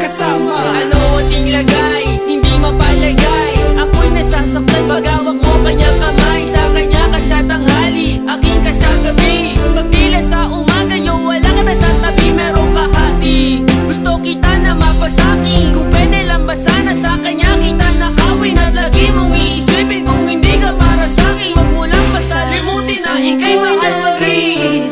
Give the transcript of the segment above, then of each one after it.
kasama. Ano ating lagay, hindi mapalagay. Ako'y nasasaktan pag hawak mo kanyang kamay. Sa kanya ka sa tanghali, aking ka sa gabi. Pagpila sa umaga, yung wala ka na sa tabi. Merong kahati, gusto kita na mapasaki. Kung pwede lang ba sana sa kanya kita nakawin. At lagi mong iisipin kung hindi ka para sa'kin. Huwag mo lang pasalimutin na ika'y mahal pa rin.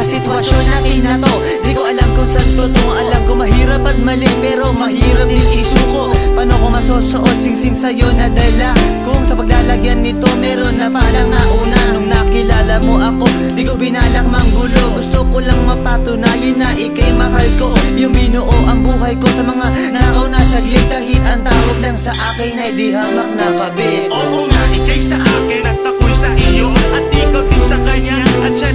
Sitwasyon natin na to, di ko alam kung saan totoo. Alam ko mahirap at mali, pero mahirap din isuko. Paano ko masusuot singsing sa'yo na dala? Kung sa paglalagyan nito meron na palang nauna. Nung nakilala mo ako, di ko binalak manggulo. Gusto ko lang mapatunayan na ika'y mahal ko. Yung binuo ang buhay ko sa mga nauna saglit. Kahit ang tawag lang sa akin ay di hamak na kabit. Oo nga, ika'y sa akin at ako'y sa iyo, at ikaw din sa kanya. At siya